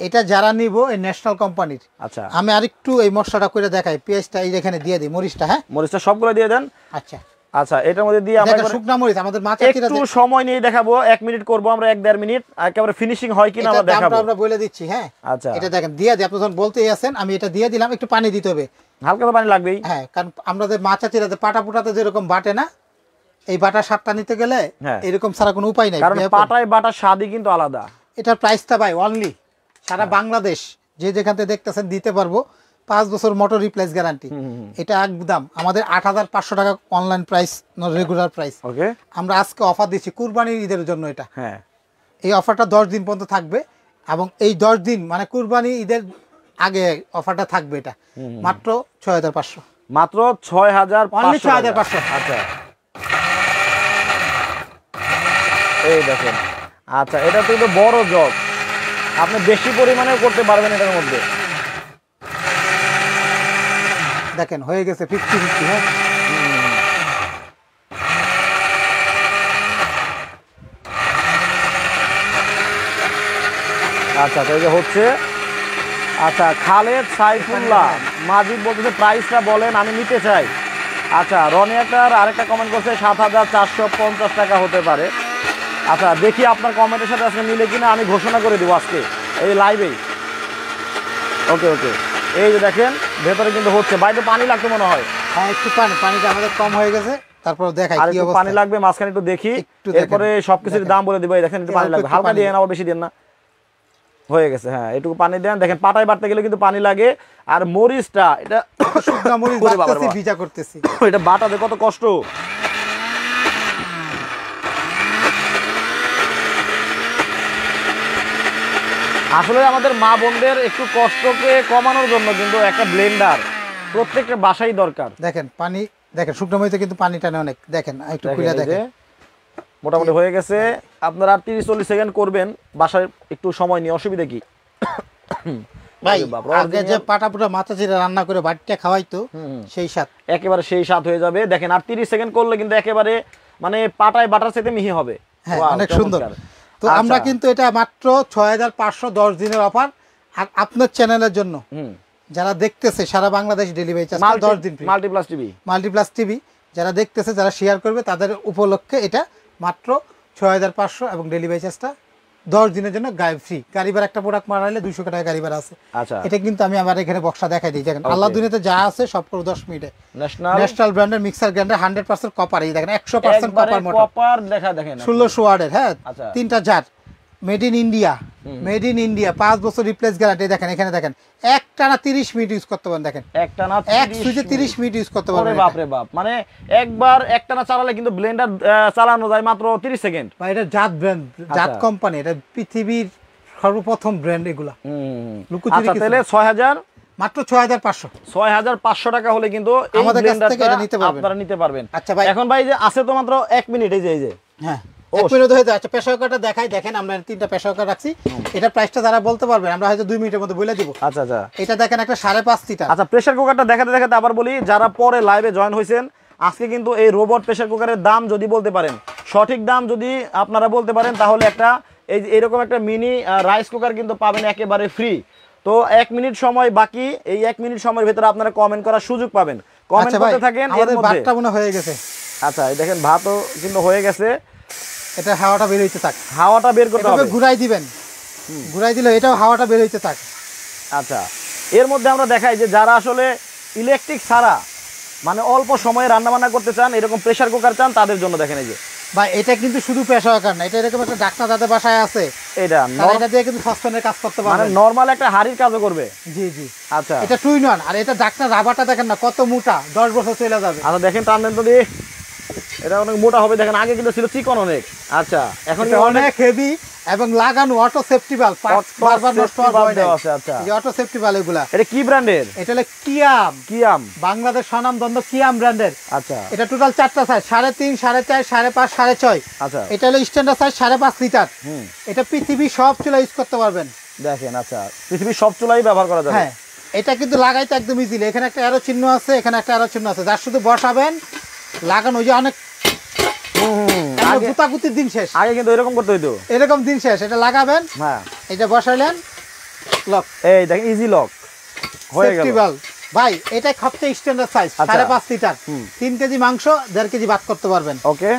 এটা যারা নিব এই ন্যাশনাল কোম্পানির। আচ্ছা, আমি আরেকটু এই মশলাটা করে দেখাই, পেঁয়াজটা এই এখানে দিয়ে দিই, মরিচটা। হ্যাঁ, মরিচটা সবগুলো দিয়ে দেন। আচ্ছা, আচ্ছা, এটার মধ্যে দিয়ে আমরা শুকনা মরিচ আমাদের মাচাচিরা একটু সময় নিয়ে দেখাবো, 1 মিনিট করব আমরা, 1-1.5 মিনিট, একেবারে ফিনিশিং হয় কিনা আমরা দেখাবো। আমরা বলে দিচ্ছি, হ্যাঁ। আচ্ছা, এটা দেখেন দিয়ে আপনি যখন বলতেই আছেন, আমি এটা দিয়ে দিলাম, একটু পানি দিতে হবে, হালকা তো পানি লাগবেই, হ্যাঁ, কারণ আমাদের মাচাচিরাতে পাটা পুটাতে যেরকম বাটে না, এই বাটা স্বাদটা নিতে গেলে এরকম ছাড়া কোনো উপায় নাই, কারণ পাটায় বাটার স্বাদই কিন্তু আলাদা। এটার প্রাইসটা ভাই অনলি সারা বাংলাদেশ যে যেখান থেকে দেখতেছেন দিতে পারবো 5 বছর মোটর রিপ্লেস গ্যারান্টি। এটা একদম আমাদের 8500 টাকা অনলাইন প্রাইস, রেগুলার প্রাইস। ওকে, আমরা আজকে অফার দিচ্ছি কুরবানির ঈদের জন্য এটা। হ্যাঁ, এই অফারটা 10 দিন পর্যন্ত থাকবে এবং এই 10 দিন মানে কুরবানি ঈদের আগে অফারটা থাকবে। এটা মাত্র 6500, মাত্র 6500, আচ্ছা এই দেখেন। আচ্ছা, এটা তো বড় জগ, আপনি বেশি পরিমাণে করতে পারবেন এটার মধ্যে। দেখেন হয়ে গেছে 50-50, হ্যাঁ। আচ্ছা, এই যে হচ্ছে। আচ্ছা, খালেদ সাইফুল্লাহ মাজিদ বলতেছে প্রাইসটা বলেন, আমি নিতে চাই। আচ্ছা, রনি আক্তার আরেকটা কমেন্ট করছে 7450 টাকা হতে পারে। আচ্ছা, দেখি আপনার কমেন্টের সাথে আজকে মিলে কিনা, আমি ঘোষণা করে দিব আজকে এই লাইভেই। ওকে ওকে, এই যে দেখেন ভেতরে কিন্তু হচ্ছে, বাইরে পানি লাগতো মনে হয়। হ্যাঁ, একটু পানিটা আমাদের কম হয়ে গেছে, তারপর দেখাই কি অবস্থা। পানি লাগবে মাঝখানে একটু দেখি, এরপরে সবকিছুর দাম বলে দিব। এই দেখেন একটু পানি লাগবে, হালকা দিয়ে আবার বেশি দেন না। হয়ে গেছে, হ্যাঁ, একটু পানি দেন। দেখেন পাটায় বাটতে গেলে কিন্তু পানি লাগে। আর মরিচটা এটা শুকনা মরিচ বাটতেছি, ভিজা করতেছি, এটা বাটাতে কত কষ্ট। আসলে আমাদের মা বোনদের একটু কষ্টকে কমানোর জন্য কিন্তু একটা ব্লেন্ডার প্রত্যেকটা বাসায় দরকার। দেখেন পানি, দেখেন শুকনো মরিচে কিন্তু পানি টানে অনেক। দেখেন একটু খুলে দেখেন, মোটামুটি হয়ে গেছে। আপনারা 30-40 সেকেন্ড করবেন বাসায়, একটু সময় নিয়ে, অসুবিধা কি ভাই? আগে যে পাটাপুটা মাথাচিরা রান্না করে বাটিটা খাওয়াইতো, সেই স্বাদ, একেবারে সেই স্বাদ হয়ে যাবে। দেখেন আর 30 সেকেন্ড করলে কিন্তু একেবারে মানে পাটায় বাটার সাথে মিহি হবে। হ্যাঁ, অনেক সুন্দর। তো আমরা কিন্তু এটা মাত্র 6500, 10 দিনের অফার। আর আপনার চ্যানেলের জন্য যারা দেখতেছে সারা বাংলাদেশ ডেলিভারি চার্জ 10 দিন ফ্রি। মাল্টিপ্লাস টিভি যারা দেখতেছে, যারা শেয়ার করবে তাদের উপলক্ষে এটা মাত্র 6500 এবং ডেলিভারি চার্জটা 10 দিনের জন্য ফ্রি। গাড়ি ভাড়া একটা প্রোডাক্ট মারাইলে 200 টাকা গাড়ি ভাড়া আছে। আচ্ছা, এটা কিন্তু আমি আমার এখানে বক্সটা দেখাই দিই। দেখেন আল্লাহ দুনিয়াতে যা আছে সব করে 10 মিনিটে। ন্যাশনাল ব্র্যান্ডের মিক্সার গ্রাইন্ডার 100% কপার। এই দেখেন 100% কপার মোটর, কপার দেখা দেখেন 1600 ওয়াটের, হ্যাঁ, 3টা জার, মেড ইন ইন্ডিয়া, 5 বছর রিপ্লেস গ্যারান্টি। দেখেন এখানে দেখেন একটানা 30 মিনিট ইউজ করতে পারেন। দেখেন একটানা এক সুইচে 30 মিনিট ইউজ করতে পারবেন। বাপ রে বাপ, মানে একবার একটানা চালালে কিন্তু ব্লেন্ডার চালানো যায় মাত্র 30 সেকেন্ড। ভাই এটা জাত ব্র্যান্ড, জাত কোম্পানি, এটা পৃথিবীর সর্বপ্রথম ব্র্যান্ড এগুলা। আচ্ছা, তাহলে 6000, মাত্র 6500 টাকা হলে কিন্তু এই ব্লেন্ডারটা আপনারা নিতে পারবেন। আচ্ছা ভাই, এখন ভাই যে আছে তো মাত্র 1 মিনিট, এই যে হ্যাঁ 1 মিনিট হয়ে যায়। আচ্ছা, প্রেসার কুকারটা দেখাই। দেখেন আমরা 3টা প্রেসার কুকার রাখছি। এটা প্রাইসটা যারা বলতে পারবে আমরা হয়তো 2 মিনিটের মধ্যে বলে দিব। আচ্ছা আচ্ছা, এটা দেখেন একটা 5.5 লিটার। আচ্ছা, প্রেসার কুকারটা দেখাতে দেখাতে আবার বলি, যারা পরে লাইভে জয়েন হয়েছেন, আজকে কিন্তু এই রোবট প্রেসার কুকারের দাম যদি বলতে পারেন, সঠিক দাম যদি আপনারা বলতে পারেন, তাহলে একটা এইরকম একটা মিনি রাইস কুকার কিন্তু পাবেন একেবারে ফ্রি। তো 1 মিনিট সময় বাকি, এই 1 মিনিট সময়ের ভিতরে আপনারা কমেন্ট করার সুযোগ পাবেন। কমেন্ট করতে থাকেন। আমাদের ভাতটা মনে হয়ে গেছে। আচ্ছা, এই দেখেন ভাতও কিন্তু হয়ে গেছে। এটা হাওয়াটা বের হইতে থাক, হাওয়াটা বের করতে হবে, ঘুরাই দিবেন, ঘুরাই দিলে এটাও হাওয়াটা বের হইতে থাক। আচ্ছা, এর মধ্যে আমরা দেখাই যে যারা আসলে ইলেকট্রিক ছাড়া মানে অল্প সময়ে রান্না বান্না করতে চান, এরকম প্রেসার কুকার চান, তাদের জন্য দেখেন এই যে ভাই, এটা কিন্তু শুধু প্রেসার কুকার না, এটা এরকম একটা ঢাকনা যাদের বাসায় আছে, এটা দিয়ে কিন্তু সসপ্যানের কাজ করতে পারবে, মানে নরমাল একটা হাড়ির কাজও করবে। জি জি। আচ্ছা, এটা 2 in 1। আর এটা ঢাকনা রাবারটা দেখেন না কত মোটা, 10 বছর চলে যাবে। আচ্ছা, দেখেন টানলেন তো দিয়ে, এটা অনেক মোটা হবে। দেখেন আগে কিন্তু ছিল চিকন অনেক। আচ্ছা, এখন অনেক হেভি এবং লাগানো অটো সেফটি ভালভ, বারবার নষ্ট হয় না। আচ্ছা, এই অটো সেফটি ভালভ এগুলা, এটা কি ব্র্যান্ডের? এটা হলো কিয়াম, বাংলাদেশ স্বনামধন্য কিয়াম ব্র্যান্ডের। আচ্ছা, এটা টোটাল 4টা সাইজ, 3.5, 4.5, 5.5, 6.5। আচ্ছা, এটা হলো স্ট্যান্ডার্ড সাইজ 5.5 লিটার। এটা পৃথিবীর সব চুলা ইউজ করতে পারবেন। দেখেন, আচ্ছা, পৃথিবীর সব চুলাই ব্যবহার করা যাবে। হ্যাঁ, এটা কিন্তু লাগাইতে একদম ইজিলি। এখানে একটা অ্যারো চিহ্ন আছে, এখানে একটা অ্যারো চিহ্ন আছে, যার শুধু বসাবেন, লাগানো। ওই যে অনেক গুতাগুতির দিন শেষ, আগে কিন্তু এরকম করতে হইতো, এরকম দিন শেষ। এটা লাগাবেন, হ্যাঁ, এটা বসাইলেন, লক। এই দেখেন ইজি লক হয়ে গেল। ভাই এটা সবচেয়ে স্ট্যান্ডার্ড সাইজ 5.5 লিটার 3 কেজি মাংস 1.5 কেজি ভাত করতে পারবেন। ওকে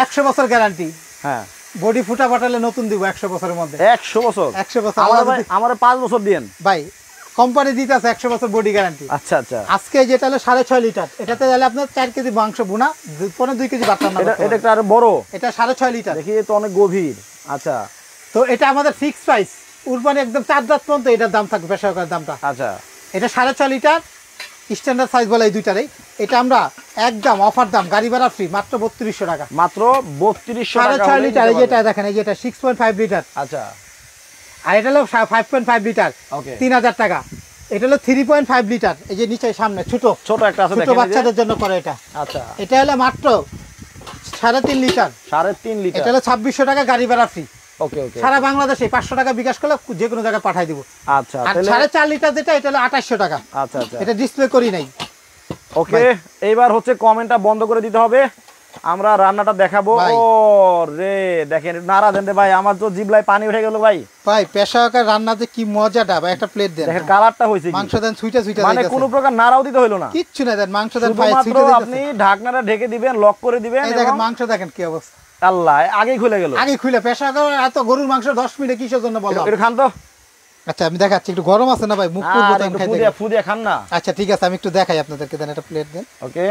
100 বছর গ্যারান্টি। হ্যাঁ বডি ফুটা পাঠালে নতুন দিব 100 বছরের মধ্যে। 100 বছর 100 বছর আমারে 5 বছর দিয়েন ভাই, কোম্পানি দিতেছে 100 বছর বডি গ্যারান্টি। আচ্ছা আচ্ছা আজকে যেটা হলো 6.5 লিটার, এটাতে তাহলে আপনার 4 কেজি মাংস বুনা 2 কেজি ভাত রান্না করতে পারবেন। এটা একটা আরো বড়, এটা 6.5 লিটার, দেখি তো অনেক গভীর। আচ্ছা তো এটা আমাদের ফিক্স প্রাইস, উরবানি একদম 4 রাত পর্যন্ত এটার দাম থাকবে, বেসরকারি দামটা। আচ্ছা এটা 6.5 লিটার স্ট্যান্ডার্ড সাইজ বলে এই দুইটারই। এটা আমরা একদম অফার দাম, গাড়ি ভাড়া ফ্রি, মাত্র 3200 টাকা। মাত্র 3200 টাকা। 6.5 লিটার এই যেটা দেখেন, এই যেটা 6.5 লিটার। আচ্ছা আর এটা হলো 5.5 লিটার, ওকে 3000 টাকা। এটা হলো 3.5 লিটার, এই যে নিচে সামনে ছোট ছোট একটা আছে ছোট দেখেন, বাচ্চাদের জন্য করে এটা। আচ্ছা এটা হলো মাত্র 3.5 লিটার, 3.5 লিটার। এটা হলো 2600 টাকা, গাড়ি ভাড়া ফ্রি। ওকে ওকে সারা বাংলাদেশে 500 টাকা বিকাশ করলে যে কোনো জায়গায় পাঠিয়ে দিব। আচ্ছা আর তাহলে 4.5 লিটার যেটা, এটা হলো 2800 টাকা। আচ্ছা আচ্ছা এটা ডিসপ্লে করি নাই। ওকে এইবার হচ্ছে কমেন্টটা বন্ধ করে দিতে হবে, আমরা রান্নাটা দেখাবো। ভাই। ও রে দেখেন নাড়া দেন রে ভাই, আমার তো জিভলায় পানি উঠে গেল ভাই। ভাই পেশাকার রান্নাতে কি মজাটা, ভাই একটা প্লেট দেন। দেখেন কালারটা হইছে কি, মাংস দেন ছুইটা ছুইটা মানে কোনো প্রকার নাড়াও দিতে হইলো না, কিচ্ছু না, দেন মাংস দেন ভাই শুধুমাত্র ছুইটা আপনি ঢাকনাটা ঢেকে দিবেন, লক করে দিবেন। এই দেখেন মাংস দেখেন কি অবস্থা, আল্লাহ আগেই খুলে গেল। আগে খুলে পেশাকার এত গরুর মাংস 10 মিনিটে কিসের জন্য বললাম। একটু খান তো। আচ্ছা আমি দেখাচ্ছি, একটু গরম আছে না ভাই, মুখ পুরো বোতাম খাই ফুদিয়া ফুদিয়া খান না। আচ্ছা ঠিক আছে, আমি একটু দেখাই আপনাদেরকে, দেন একটা প্লেট দেন। ওকে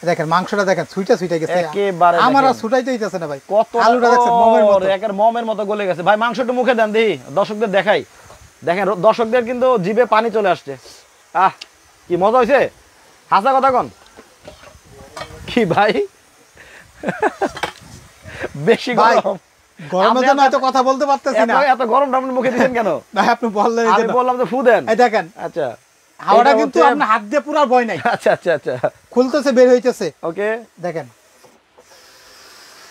দেখেন মাংসটা দেখেন ছুইটা ছুইটা গেছে, একেবারে আমার আর দেখেন। ছুটাইতে হইতাছে না ভাই। কত আলুটা দেখছেন মমের মতো, একের মমের মতো গলে গেছে ভাই। মাংস একটু মুখে দেন দিই, দর্শকদের দেখাই। দেখেন দর্শকদের কিন্তু জিভে পানি চলে আসছে। আহ কি মজা হইছে, হাসা কথা কন কি ভাই বেশি ভাই, গরম। গরমের জন্য হয়তো কথা বলতে পারতেছি না। এত গরমটা আপনি মুখে দিবেন কেন? ভাই আপনি বললেন এই আমি জন্য। বললাম তো ফু দেন। এই দেখেন আচ্ছা হাওয়াটা এটা কিন্তু হচ্ছে- আপনার হাত দিয়ে পুরো ভয় নাই, আচ্ছা আচ্ছা আচ্ছা খুলতেছে বের হইতেছে। ওকে দেখেন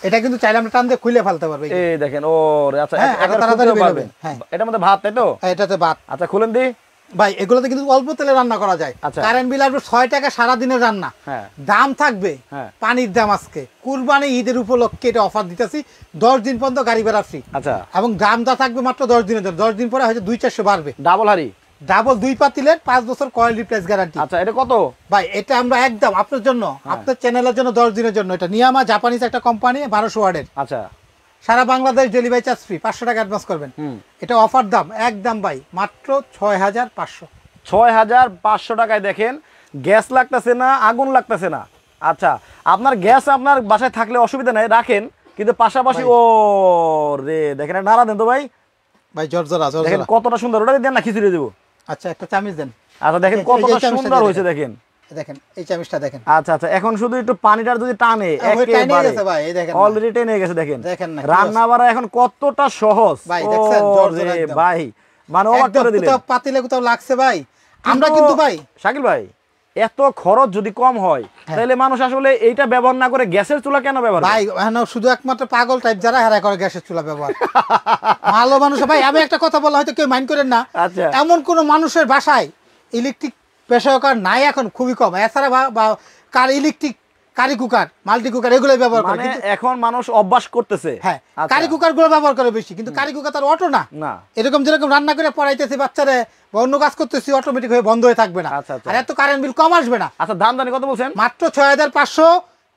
এটা কিন্তু চাইলে আমরা টান দিয়ে খুলে ফেলতে পারবো। এই দেখেন ও রে, আচ্ছা হ্যাঁ, একবার তাড়াতাড়ি খুলতেও বের পারবেন। হবে। হ্যাঁ। এটার মধ্যে ভাত তাই তো? এটাতে ভাত। আচ্ছা খুলেন দি। ভাই এগুলোতে কিন্তু অল্প তেলে রান্না করা যায়। আচ্ছা। কারেন্ট বিল আসবে 6 টাকা সারা দিনের রান্না। হ্যাঁ দাম থাকবে হ্যাঁ পানির দাম। আজকে কুরবানি ঈদের উপলক্ষে এটা অফার দিতেছি, 10 দিন পর্যন্ত গাড়ি ভাড়া ফ্রি। আচ্ছা এবং দামটা থাকবে মাত্র 10 দিনের জন্য। 10 দিন পরে হয়তো 2-400 বাড়বে। ডাবল হাড়ি। ডাবল 2 পাতিলের 5 বছর কয়েল রিপ্লেস গ্যারান্টি। আচ্ছা এটা কত ভাই এটা আমরা একদম আপনার জন্য, আপনার চ্যানেলের জন্য 10 দিনের জন্য। এটা নিয়ামা জাপানিজ একটা কোম্পানি, 1200 ওয়াটের। আচ্ছা সারা বাংলাদেশ ডেলিভারি চার্জ ফ্রি, 500 টাকা অ্যাডভান্স করবেন। এটা অফার দাম একদম ভাই মাত্র 6500। 6500 টাকায় দেখেন গ্যাস লাগতেছে না, আগুন লাগতেছে না। আচ্ছা আপনার গ্যাস আপনার বাসায় থাকলে অসুবিধা নাই, রাখেন, কিন্তু পাশাপাশি ও রে দেখেন নাড়া দেন তো ভাই। ভাই জর্জরা দেখেন কতটা সুন্দর, ওটা দেন না খিচুড়ি দেবো। আচ্ছা একটা চামচ দেন। আচ্ছা দেখেন কতটা সুন্দর হয়েছে দেখেন। দেখেন এই চামচটা দেখেন। আচ্ছা আচ্ছা এখন শুধু একটু পানিটা যদি টানে ভাই এই দেখেন অলরেডি টেনে গেছে। দেখেন দেখেন না রান্না বাড়া এখন কতটা সহজ ভাই, দেখছেন জর্জরা একদম ভাই, মানে অবাক করে দিলেন। কোথাও পাতিলে কোথাও লাগছে ভাই। আমরা কিন্তু ভাই শাকিল ভাই এত খরচ যদি কম হয় তাহলে মানুষ আসলে এইটা ব্যবহার না করে গ্যাসের চুলা কেন ব্যবহার করে? ভাই শুধু একমাত্র পাগল টাইপ যারা হেরা করে গ্যাসের চুলা ব্যবহার। ভালো মানুষ ভাই, আমি একটা কথা বলা হয়তো কেউ মাইন্ড করেন না, আচ্ছা এমন কোন মানুষের বাসায় ইলেকট্রিক প্রেসার নাই এখন খুবই কম। এছাড়া কার electric curry cooker, multi cooker এগুলো ব্যবহার করে। মানে এখন মানুষ অভ্যাস করতেছে। হ্যাঁ আচ্ছা। কারি কুকার গুলো ব্যবহার করে বেশি, কিন্তু কারি কুকার তার অটো না। না এরকম যেরকম রান্না করে পড়াইতেছি বাচ্চারে বা অন্য কাজ করতেছি, অটোমেটিক হয়ে বন্ধ হয়ে থাকবে না। আচ্ছা, আচ্ছা। আর এত কারেন্ট বিল কম আসবে না। আচ্ছা দাম জানি কত বলছেন? মাত্র 6500।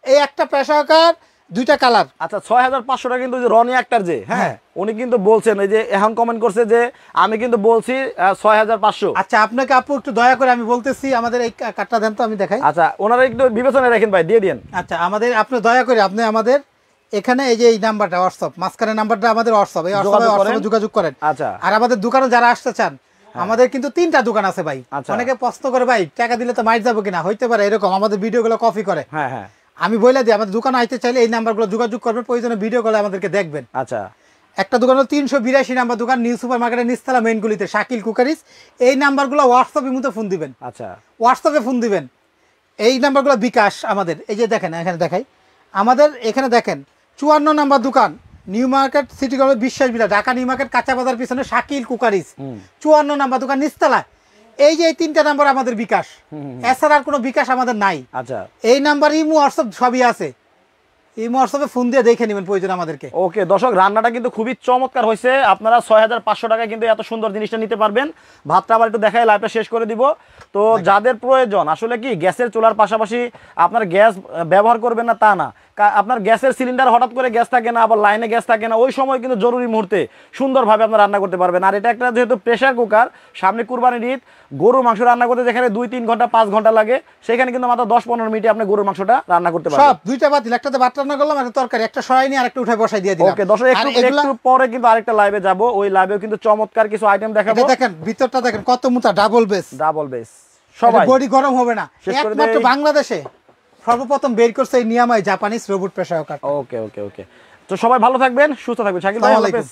এই একটা প্রেসার কুকার, 2টা কালার। আচ্ছা 6500 টাকা কিন্তু রনি আক্তার যে হ্যাঁ উনি কিন্তু বলছেন, এই যে এখন কমেন্ট করছে যে আমি কিন্তু বলছি 6500। আচ্ছা আপনাকে আপু একটু দয়া করে আমি বলতেছি, আমাদের এই কার্ডটা দেন তো আমি দেখাই। আচ্ছা ওনারা একটু বিবেচনায় রাখেন ভাই, দিয়ে দিন। আচ্ছা আমাদের আপনি দয়া করে আপনি আমাদের এখানে এই যে এই নাম্বারটা হোয়াটসঅ্যাপ, মাঝখানে নাম্বারটা আমাদের হোয়াটসঅ্যাপ, এই হোয়াটসঅ্যাপে যোগাযোগ করেন। আচ্ছা আর আমাদের দোকানে যারা আসতে চান, আমাদের কিন্তু 3টা দোকান আছে ভাই। অনেকে প্রশ্ন করে ভাই টাকা দিলে তো মাইট যাবো কিনা, হইতে পারে এরকম, আমাদের ভিডিওগুলো কপি করে। হ্যাঁ হ্যাঁ আমি বলে দিই, আমাদের দোকানে আইতে চাইলে এই নাম্বারগুলো যোগাযোগ করবেন, প্রয়োজনে ভিডিও কলে আমাদেরকে দেখবেন। আচ্ছা একটা দোকান হলো 382 নাম্বার দোকান, নিউ সুপার মার্কেটের নিচতলা মেইন গুলিতে, শাকিল কুকারিস। এই নাম্বারগুলো হোয়াটসঅ্যাপের মধ্যে ফোন দিবেন। আচ্ছা হোয়াটসঅ্যাপে ফোন দিবেন। এই নাম্বারগুলো বিকাশ আমাদের, এই যে দেখেন এখানে দেখাই, আমাদের এখানে দেখেন 54 নাম্বার দোকান, নিউ মার্কেট সিটি কলেজ বিশ্বাস বিলা, ঢাকা নিউ মার্কেট কাঁচা বাজার পিছনে শাকিল কুকারিস। 54 নাম্বার দোকান নিচতলা। এই যে এই 3টা নাম্বার আমাদের বিকাশ, এছাড়া আর কোনো বিকাশ আমাদের নাই। আচ্ছা এই নাম্বার ইমো হোয়াটসঅ্যাপ সবই আছে। এই হোয়াটসঅ্যাপে ফোন দিয়ে দেখে নেবেন প্রয়োজন আমাদেরকে। ওকে দর্শক, রান্নাটা কিন্তু খুবই চমৎকার হয়েছে। আপনারা 6500 টাকায় কিন্তু এত সুন্দর জিনিসটা নিতে পারবেন। ভাতটা আবার একটু দেখাই, লাইভটা শেষ করে দিব। তো যাদের প্রয়োজন আসলে কি গ্যাসের চুলার পাশাপাশি আপনার গ্যাস ব্যবহার করবেন না তা না, আপনার গ্যাসের সিলিন্ডার হঠাৎ করে গ্যাস থাকে না, আবার লাইনে গ্যাস থাকে না, ওই সময় কিন্তু জরুরি মুহূর্তে সুন্দরভাবে আপনার রান্না করতে পারবেন। আর এটা একটা যেহেতু প্রেসার কুকার, সামনে কুরবানির ঈদ, গরুর মাংস রান্না করতে যেখানে 2-3 ঘন্টা 5 ঘন্টা লাগে, সেখানে কিন্তু মাত্র 10-15 মিনিটে আপনি গরুর মাংসটা রান্না করতে পারবেন। সব দুইটা বাতিল, একটাতে ভাত রান্না করলাম, একটা তরকারি, একটা সরাই নিয়ে আরেকটা উঠায় বসাই দিয়ে দিলাম। ওকে দর্শক, একটু পরে কিন্তু আরেকটা লাইভে যাব, ওই লাইভেও কিন্তু চমৎকার কিছু আইটেম দেখাবো। এটা দেখেন ভিতরটা দেখেন কত মোটা, ডাবল বেস। সবাই বডি গরম হবে না। একমাত্র বাংলাদেশে সর্বপ্রথম বের করছে এই নিয়ামাই জাপানিজ রোবট প্রেসার কুকার। ওকে তো সবাই ভালো থাকবেন, সুস্থ থাকবেন। শাকিল ভাই, আল্লাহ হাফেজ।